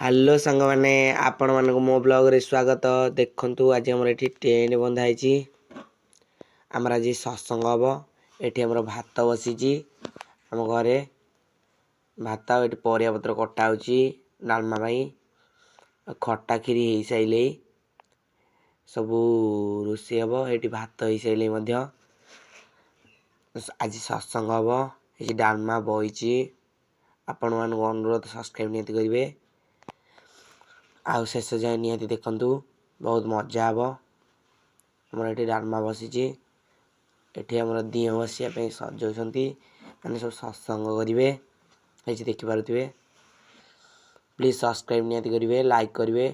Hello सांग मैंने आपण मान मो ब्लॉग रे स्वागत। देखंतु आज हमर एठी टेंट बंधा ହେଇची। हमर आज सत्संग हबो। एठी हमर भात बसीची। हम घरे भात एठी परिया पत्र कटा होची डालमा भाई खट्टा खीरी हेई साइले सबु रोसी हबो। एठी भात हेई साइले मध्य आज सत्संग हबो। एठी डालमा बहिची। आपण मान अनुरोध सब्सक्राइब नियति करिवे। आउ शेष जाए निहाती देखंतु बहुत मजा हे। हमर एठी डालमा बसीची। एठी हमर दिय बसिया पे सजौछंती माने सब सत्संग करिवे। एठी देखि पारुथिबे। प्लीज सब्सक्राइब निहाती करिवे, लाइक करिवे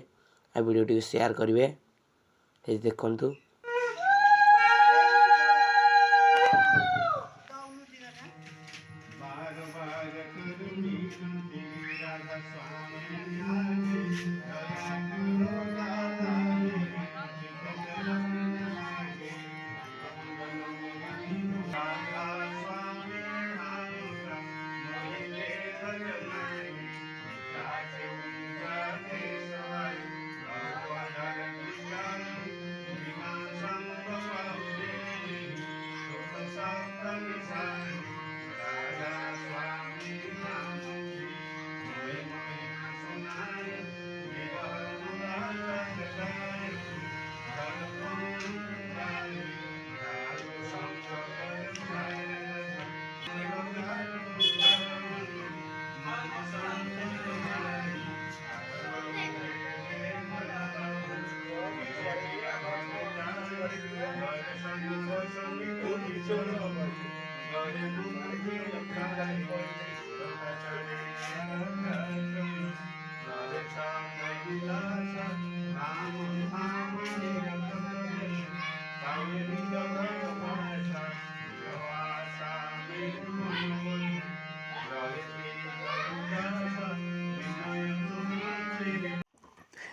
आ वीडियो टी शेयर करिवे। एठी देखंतु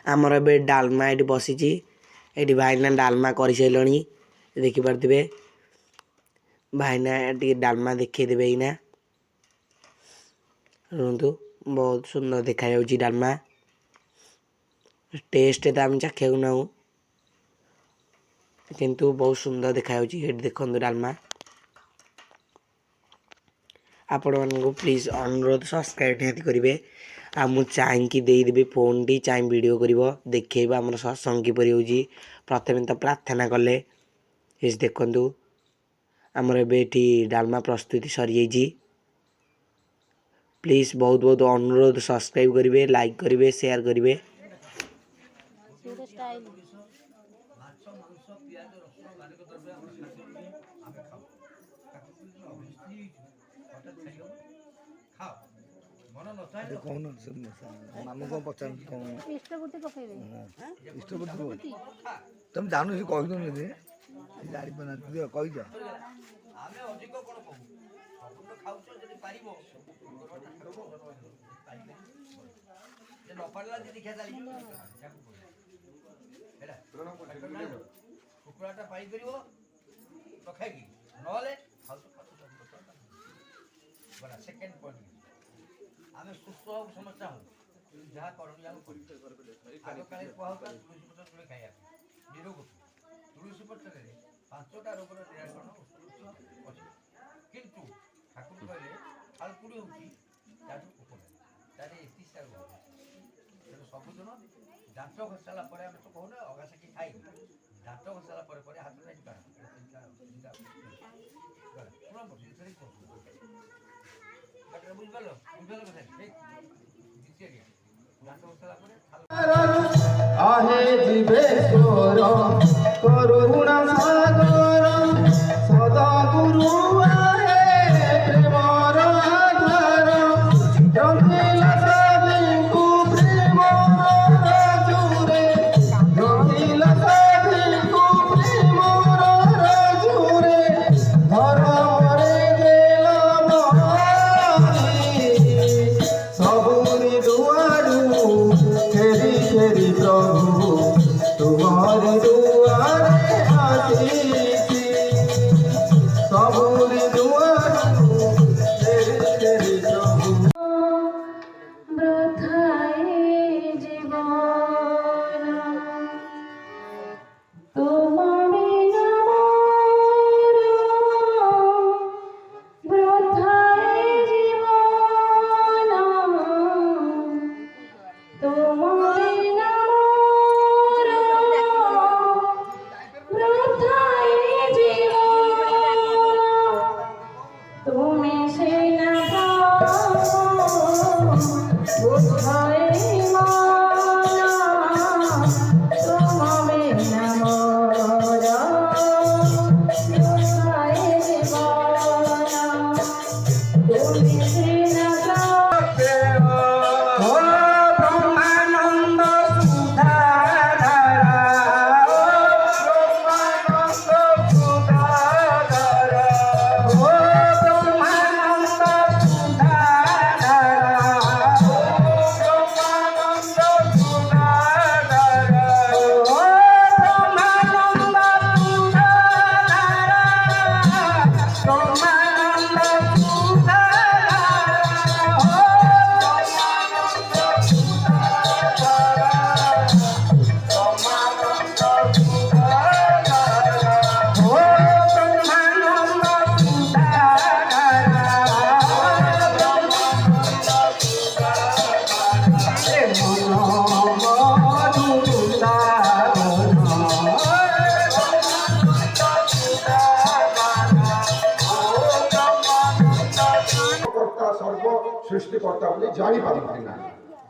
आमर ए डालमा ये बसीची। ये भाईना डालमा कर देखी पारे। भाईना ये डालमा देखेदेवे ना रुंतु बहुत सुंदर देखा डालमा। टेस्ट तो आम चाखा ना किंतु बहुत सुंदर देखा देखु डालमा। आपण मानक प्लीज अनुरोध सब्सक्राइब निहाती करेंगे। आ मु चाइकी देदेवी फोन टी चाइ वीडियो कर देखा आम सत्संग किपर हो। प्रथम तो प्रार्थना कले देखु आमर एटी डालमा प्रस्तुति सरी जाइए। प्लीज बहुत बहुत अनुरोध सब्सक्राइब करेंगे, लाइक करेंगे, शेयर करेंगे। कौन मामू कौन पचार इष्टबुद्धि तुम जानू सी कही दो जाना कही जा कुकुराटा पाई कर सेकेंड पॉइंट आम सुस्थ हूँ समस्या हूँ जहाँ करनी आगे आग काले कहता तुलसी पत्र तुले खाइए निरोग तुलसी पत्र 5टा रोगर निराकरण अच्छे किंतु ठाकुर कहले थालकुड़ी हूँ पोक तारे एतिशा रोग तेणु सबुदिन दांत घसाला आम तो कहूना अगासाकी खाई दांत घसाला हाथ नहीं आहे जीवेश्वर करुणा सागर सदा गुरु आहे प्रेमर आधार रंगिला साधींकु प्रेमर राजुरे रंगिला साधींकु प्रेमर राजुरे धर्मरे देला सबुरी दुआरू फेरी फेरी प्रभु तुम्हारे दुआरे आती। सर्व सृष्टिकर्ता बोली जानी पारती ना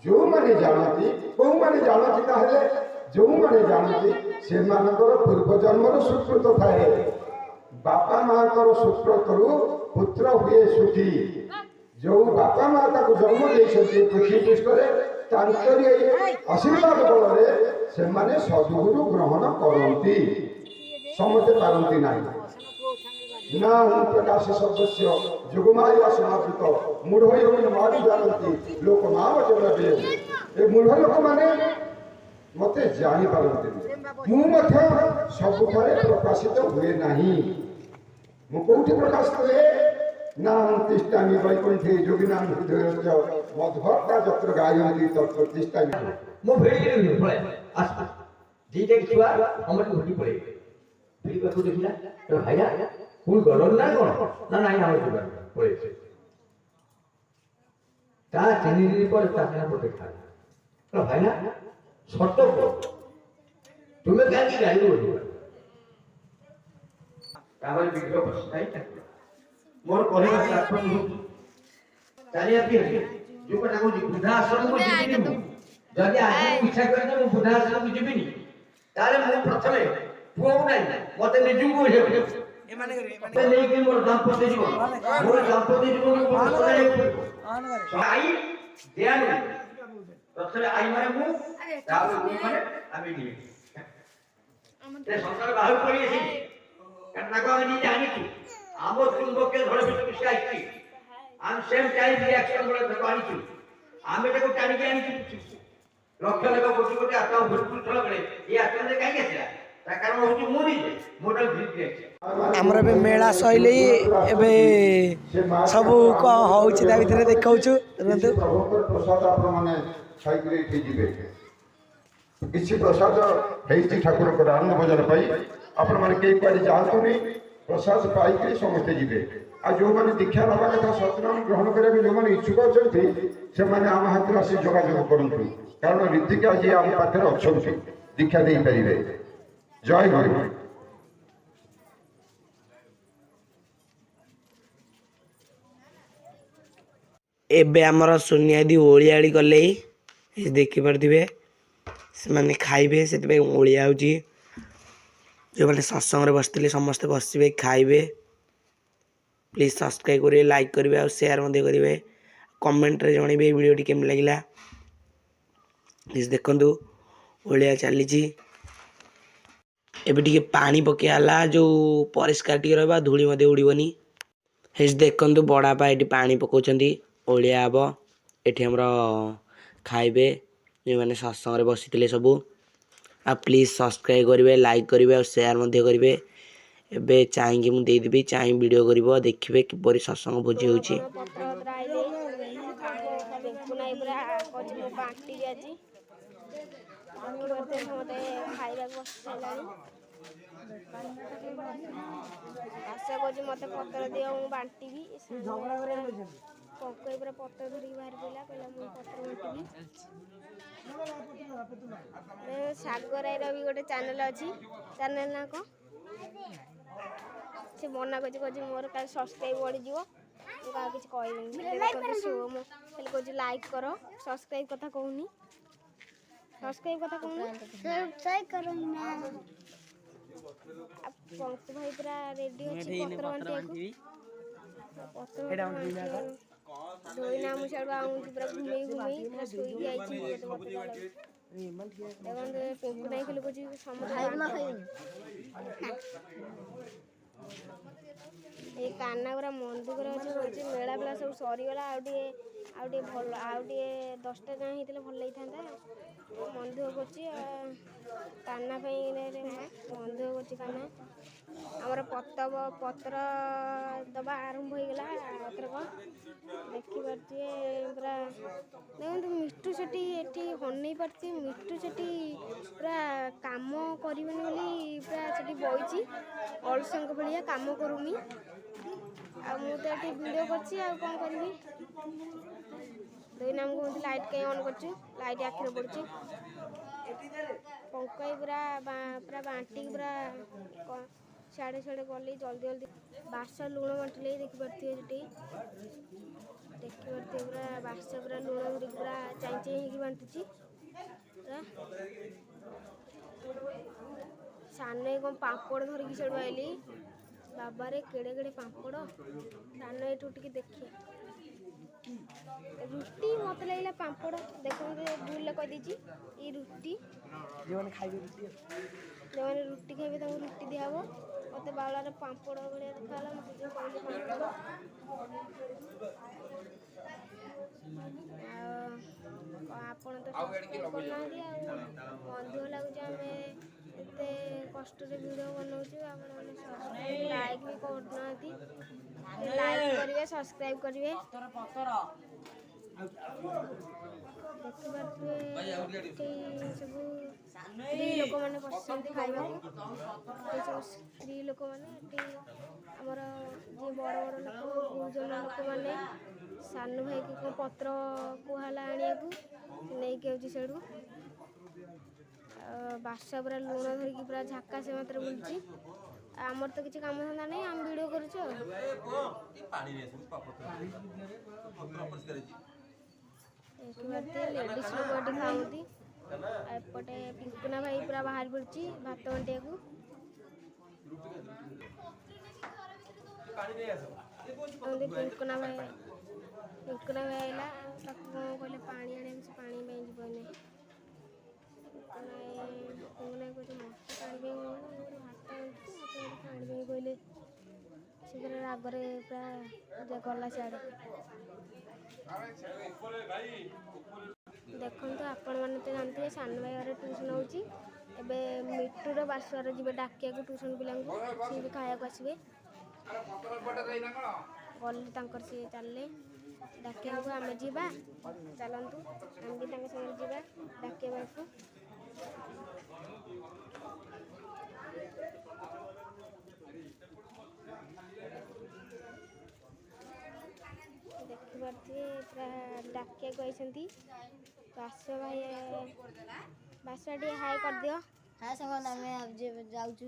जो माने जानती कौ माने जानती ताहले जो माने जानती से मानकर पूर्व जन्मर सुकृत थाए बापा मांकर सुकृतरु पुत्र हुए सुखी जो बापा माँ ताको जन्म देइछन्ति पृथ्वी पृष्ठरे तांकरी आशीर्वाद बलरे से माने सद्गुरु ग्रहण करती समझते पारती नहीं ना प्रकाश सदस्य जुगमाया समापित मूढ़ मारी जानती लोक नाम जलबे ए मूढ़ लोक माने मते जानी पारती मु सबुठारे प्रकाशित हुए नहीं मु कोठी प्रकाशित हुए नाम तिष्ठामि वैकुंठे जोगिनाम हृदय मधुभक्ता जत्र गायन्ति तत्र तिष्ठामि मो भेड़ी पड़े आस दीटे छुआ हमर घोटी पड़े भेड़ी को देखिला तो भाईया फुल गलन ना कोन ना नहीं हमर जीवन पड़े ता तीन दिन पर ताकना पड़े खा तो भाईया छोटो तुम्हें क्या की गाड़ी बोल काबर बिगड़ बसताई मोर कहले तात्पर्य हो चाली आती जो को ताको बुधा आश्रम को जीविनी मु जदि आज इच्छा करे मु बुधा आश्रम को जीविनी ताले मु प्रथमे पुओ नाही मते निजु को हे ए माने करे ले के मोर दाम्पत्य जीवन मोर दाम्पत्य जीवन को बोले आई ध्यान प्रथमे आई माने मु ताको मु माने आमी नी ते संसार बाहर पड़ी अछि कारण ताको आमी जानि छी आमो चुंबक के धड़े बिच मिशा आछि आम सेम टाइम रिएक्शन बोले ताको आनि छी आमे ताको टाणी के आनि छी लक्ष लक्ष कोटी कोटी आत्मा भरपूर चल गले ये आत्मा से काई आछला ता कारण होची मोदी मोडल भीत अछि हमर बे मेला सइले एबे सब को होउछि ता भितरे देखाउछु देखंतु प्रसाद आप माने साइकिल के जिबे किसी प्रसाद हेछि ठाकुर को आनंद भजन पाई आपण माने के पारी जातो नहीं प्रसाद पाई के समस्त जिबे आ जो माने दीक्षा लबा कथा सत्यनाम ग्रहण करे जो माने इच्छुक अछंती से माने आम हाथ आसी जोगाजोग करंतु कारण रीतिका जी आम पाखरे अछंती दीक्षा दे परिबे जय गुरु एबे आमर सुनियादी ओलियाड़ी गले देखी पारे से खाइबे से ओलिया हो जो मैंने सत्संग बसते समस्ते बसवे खाइबे प्लीज सब्सक्राइब करेंगे लाइक करेंगे और शेयर करेंगे कमेंट रे जनइबे वीडियो केम लगिला प्लीज देखंतु ओलिया चली एबे टिके पानी पकेला जो परिष्कार टिके रहबा धूली मध्ये उड़ीबनी हेस देखंतु बड़ापा एटी पानी पकोचंती ओलिया हबो एठी हमरो खाइबे जो मैंने सत्संग रे बसितले सबू आ प्लीज सब्सक्राइब करेंगे लाइक करेंगे और शेयर करेंगे एबे चाहिए मुझे देदेवी चाहे वीडियो कर देखिए किपर सत्संग भोजी हो आशा कर मत पत्र दियो मु बांटी पकई पूरा पत्र धरिक बाहर पड़ा कहला मु पत्र बांटी सागर रायर भी गोटे चैनल अच्छी चैनल ना कौन से मना कर मोर का सब्सक्राइब बढ़ी ମୁଁ ଆଉ କିଛି କହିବିନି ଶୋ ମୁଁ ଖାଲି କହୁଛି ଲାଇକ୍ କର ସବସ୍କ୍ରାଇବ୍ କଥା କହୁନି ସବସ୍କ୍ରାଇବ୍ କଥା କହୁନି ପଙ୍କୁ ଭାଇ ପୁରା ରେଡି ଅଛି ପତ୍ର ବାଣ୍ଟିବାକୁ ଧୋଇନା ମୁଁ ସିଆଡ଼ୁ ଆଣୁଛି ପୁରା ଘୁମେଇ ପୁରା ଶୋଇକି ଆଇଛି ଦେଖନ୍ତୁ ପିଙ୍କୁ ନାଇଁ ଖାଲି କହୁଛି ସମସ୍ତେ ଏଇ କାନା ପୁରା ମନ୍ଦିର ଅଛି କହୁଛି ମେଳା ବେଳା ସବୁ ସରିଗଲା ଆଉ ଟିକେ ଭଲ ଆଉ ଟିକେ 10ଟା ଗାଁ ହେଇଥିଲେ ଭଲ ହେଇଥାନ୍ତା ମନ ଦୁଃଖ କରୁଛି କାନା ପାଇଁ ମନ ଦୁଃଖ କରୁଛି କାନା ଆମର ପତ୍ର ଦବା ଆରମ୍ଭ ହେଇଗଲା ଏଥରକ ଦେଖିପାରୁଥିବେ ପୁରା ଦେଖନ୍ତୁ ମିଟୁ ସେଠି ଏଠି ହନେଇ ପାରୁଥିବେ ମିଟୁ ସେଠି ପୁରା କାମ କରିବନି ବୋଲି ପୁରା ସେଠି ବଇଛି ଅଳସୁଆଙ୍କ ଭଳିଆ କାମ କରୁନି ଆଉ ମୁଁ ତ ଏଠି ଭିଡ଼ିଓ କରିଛି ଆଉ କ'ଣ କରିବି ଦୁଇନା ଆମକୁ କୁହନ୍ତି ଲାଇଟ୍ କାହିଁ ଅନ୍ କରୁଛୁ ଲାଇଟ୍ ଆଖିରେ ପଡ଼ୁଛି ପଙ୍କାଇ ପୁରା ବାଣ୍ଟିକି ପୁରା ସିଆଡ଼େ ଗଲି ଜଲ୍ଦି ବାସ ଲୁଣ ବାଣ୍ଟିଲେ ଦେଖିପାରୁଥିବେ ସେଠି ପୁରା ବାସ ପୁରା ଲୁଣ ଧରିକି ପୁରା ଚାଇଁ ହେଇକି ବାଣ୍ଟୁଛି ପୁରା ସାନ କ'ଣ ପାମ୍ପଡ଼ ଧରିକି ସେଠୁ ଆଇଲି ବାବାରେ କେଡ଼େ ପାମ୍ପଡ଼ ସାନ ଏଠୁ ଟିକେ ଦେଖେ ରୁଟି ମତେ ଲାଗିଲା ପାମ୍ପଡ଼ ଦେଖନ୍ତୁ ଭୁଲରେ କହିଦେଇଛି ଏଇ ରୁଟି ଯେଉଁମାନେ ରୁଟି ଖାଇବେ ତାଙ୍କୁ ରୁଟି ଦିଆହବ ମତେ ବାଉଳାରେ ପାମ୍ପଡ଼ ଭଳିଆ ଦେଖାହେଲା ମୁଁ ନିଜେ କହିଲି ପାମ୍ପଡ଼ ଆଉ ଆପଣ ତ ସବସ୍କ୍ରାଇବ୍ କରୁନାହାନ୍ତି ଆଉ ମନ ଲାଗୁଛି ଆମେ ଏତେ କଷ୍ଟରେ ଭିଡ଼ିଓ ବନାଉଛୁ ଆପଣମାନେ ସବସ୍କ୍ରାଇବ୍ ଲାଇକ୍ ବି କରୁନାହାନ୍ତି ଲାଇକ୍ କରିବେ ସବସ୍କ୍ରାଇବ୍ କରିବେ ଦେଖିପାରୁଥିବେ ସବୁ ସ୍ତ୍ରୀ ଲୋକମାନେ ବସିଛନ୍ତି ଖାଇବାକୁ ଏ ସବୁ ସ୍ତ୍ରୀ ଲୋକମାନେ ଏଠି ଆମର ଯିଏ ବଡ଼ ଲୋକ ଗୁରୁଜନ ଲୋକମାନେ ସାନ ଭାଇକି କ'ଣ ପତ୍ର କୁହାଲା ଆଣିବାକୁ ନେଇକି ଆଉଛି ସେଠୁ ବାସା ପୁରା ଲୁଣ ଧରିକି ପୁରା ଝାକା ସେ ମାତ୍ରେ ବୁଲୁଛି ଆମର ତ କିଛି କାମ ଧନ୍ଦା ନାହିଁ ଆମେ ଭିଡ଼ିଓ କରୁଛୁ ଆଉ ଲେଡ଼ିସ୍ ଲୋକ ଏଠି ଖାଆନ୍ତି ଏପଟେ ପିଙ୍କୁନା ଭାଇ ପୁରା ବାହାରି ପଡ଼ିଛି ଭାତ ବାଣ୍ଟିବାକୁ ପିଙ୍କୁନା ଭାଇ ଆଇଲା ତାକୁ କ'ଣ କହିଲେ ପାଣି ଆଣିବାକୁ ସେ ପାଣି ପାଇଁ ଯିବନି ପିଙ୍କୁନା କହୁଛି ମୋତେ ପାଣି ପାଇଁ ଭାତ ପାଣି ପାଇଁ କହିଲେ ସେ ପୁରା ରାଗରେ ପୁରା ଗଲା ସିଆଡ଼େ ଦେଖନ୍ତୁ ଆପଣମାନେ ତ ଜାଣିଥିବେ ସାନ ଭାଇ ଘରେ ଟ୍ୟୁସନ୍ ହେଉଛି ଏବେ ମିଟୁର ବାସୁଆର ଯିବେ ଡାକିବାକୁ ଟ୍ୟୁସନ୍ ପିଲାଙ୍କୁ ସିଏ ବି ଖାଇବାକୁ ଆସିବେ ଗଲେ ତାଙ୍କର ସିଏ ଚାଲିଲେ ଡାକିବାକୁ ଆମେ ଯିବା ଚାଲନ୍ତୁ ଆମେ ବି ତାଙ୍କ ସାଙ୍ଗରେ ଯିବା ଡାକିବାକୁ ଦେଖିପାରୁଥିବେ ପୁରା ଡାକିବାକୁ ଆସିଛନ୍ତି ବାସ ଭାଇ ବାସ ଟିକେ ହାଇ କରିଦିଅ ହଁ ସାଙ୍ଗ ଆମେ ଯାଉଛୁ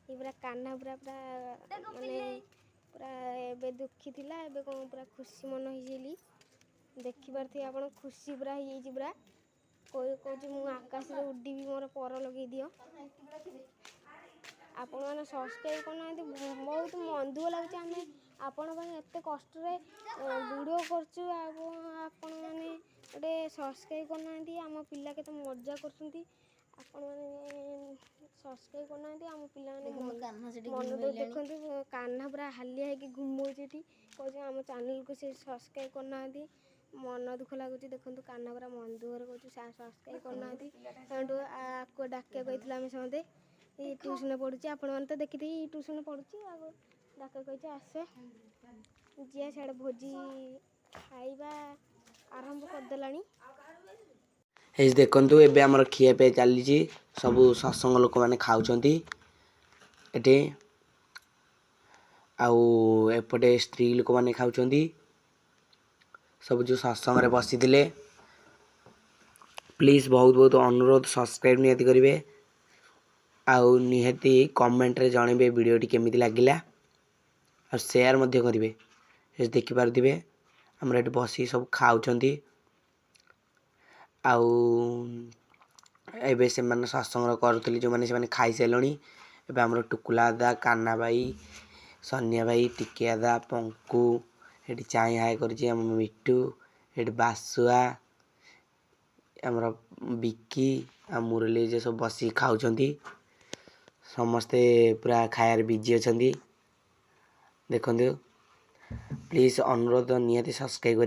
ପୁରା କାହ୍ନା ପୁରା ମାନେ ପୁରା ଏବେ ଦୁଃଖୀ ଥିଲା ଏବେ କ'ଣ ପୁରା ଖୁସି ମନ ହେଇଛି ଦେଖିପାରୁଥିବେ ଆପଣ ଖୁସି ପୁରା ହେଇଯାଇଛି ପୁରା କହୁଛି ମୁଁ ଆକାଶରେ ଉଡ଼ିବି ମୋର ପର ଲଗେଇ ଦିଅ ଆପଣମାନେ ସବସ୍କ୍ରାଇବ୍ କରୁନାହାନ୍ତି ବହୁତ ମନ ଦୁଃଖ ଲାଗୁଛି ଆମେ ଆପଣଙ୍କ ପାଇଁ ଏତେ କଷ୍ଟରେ ଭିଡ଼ିଓ କରୁଛୁ ଆପଣମାନେ ଗୋଟେ ସବସ୍କ୍ରାଇବ୍ କରୁନାହାନ୍ତି ଆମ ପିଲା କେତେ ମଜା କରୁଛନ୍ତି ଆପଣମାନେ ସବସ୍କ୍ରାଇବ୍ କରୁନାହାନ୍ତି ଆମ ପିଲାମାନେ ମନ ତ ଦେଖନ୍ତୁ କାହ୍ନା ପୁରା ହାଲିଆ ହେଇକି ଘୁମଉଛି ଏଠି କହୁଛି ଆମ ଚ୍ୟାନେଲ୍କୁ ସେ ସବସ୍କ୍ରାଇବ୍ କରୁନାହାନ୍ତି ମନ ଦୁଃଖ ଲାଗୁଛି ଦେଖନ୍ତୁ କାହ୍ନା ପୁରା ମନ ଦୁଃଖରେ କହୁଛି ସବସ୍କ୍ରାଇବ୍ କରୁନାହାନ୍ତି ସେଠୁ ଆକୁ ଡାକିବାକୁ କହିଥିଲା ଆମେ ସମସ୍ତେ ଏଇ ଟ୍ୟୁସନ୍ରେ ପଢ଼ୁଛି ଆପଣମାନେ ତ ଦେଖିଥିବେ ଏଇ ଟ୍ୟୁସନ୍ରେ ପଢ଼ୁଛି ଆଉ ଡାକ କହିଛି ଆସେ ଯିଆ ସିଆଡ଼େ ଭୋଜି ଖାଇବା ଆରମ୍ଭ କରିଦେଲାଣି ଏଇ ଦେଖନ୍ତୁ ଏବେ ଆମର ଖିଆପିଆ ଚାଲିଛି ସବୁ ସତ୍ସଙ୍ଗ ଲୋକମାନେ ଖାଉଛନ୍ତି ଏଠି ଆଉ ଏପଟେ ସ୍ତ୍ରୀ ଲୋକମାନେ ଖାଉଛନ୍ତି ସବୁ ଯେଉଁ ସତ୍ସଙ୍ଗରେ ବସିଥିଲେ ପ୍ଲିଜ୍ ବହୁତ ଅନୁରୋଧ ସବସ୍କ୍ରାଇବ୍ ନିହାତି କରିବେ ଆଉ ନିହାତି କମେଣ୍ଟରେ ଜଣେଇବେ ଭିଡ଼ିଓଟି କେମିତି ଲାଗିଲା ଆଉ ସେୟାର ମଧ୍ୟ କରିବେ। ଦେଖିପାରୁଥିବେ ଆମର ଏଠି ବସିକି ସବୁ ଖାଉଛନ୍ତି ଆଉ ଏବେ ସେମାନେ ସତ୍ସଙ୍ଗ କରୁଥିଲେ ଯେଉଁମାନେ ସେମାନେ ଖାଇସାରିଲେଣି। ଏବେ ଆମର ଟୁକୁଲା ଦାଦା, କାହ୍ନା ଭାଇ, ସନିଆ ଭାଇ, ଟିକି ଦାଦା, ପଙ୍କୁ, ଏଠି ଚାଇଁ ହାଏ କରୁଛି ଆମ ମିଟୁ, ଏଠି ବାସୁଆ, ଆମର ବିକି ଆଉ ମୁରଲି ଯେ ସବୁ ବସିକି ଖାଉଛନ୍ତି। ସମସ୍ତେ ପୁରା ଖାଇବାରେ ବିଜି ଅଛନ୍ତି। ଦେଖନ୍ତୁ ପ୍ଲିଜ୍ ଅନୁରୋଧ ନିହାତି ସବସ୍କ୍ରାଇବ୍